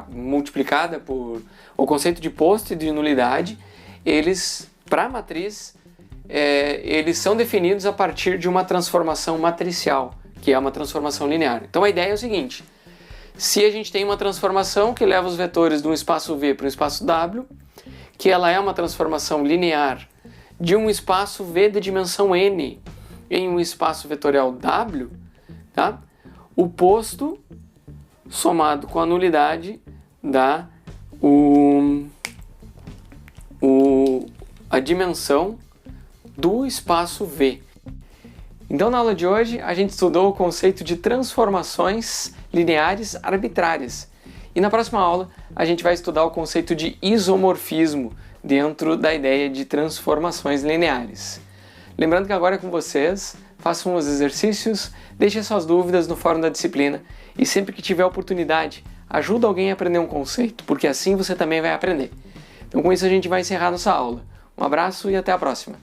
multiplicada por o conceito de posto e de nulidade, eles, para a matriz, eles são definidos a partir de uma transformação matricial, que é uma transformação linear. Então a ideia é o seguinte, se a gente tem uma transformação que leva os vetores de um espaço V para um espaço W, que ela é uma transformação linear de um espaço V de dimensão N em um espaço vetorial W, tá? O posto somado com a nulidade dá a dimensão do espaço V. Então, na aula de hoje, a gente estudou o conceito de transformações lineares arbitrárias. E na próxima aula, a gente vai estudar o conceito de isomorfismo dentro da ideia de transformações lineares. Lembrando que agora é com vocês, façam os exercícios, deixem suas dúvidas no fórum da disciplina e sempre que tiver oportunidade, ajuda alguém a aprender um conceito, porque assim você também vai aprender. Então, com isso, a gente vai encerrar nossa aula. Um abraço e até a próxima!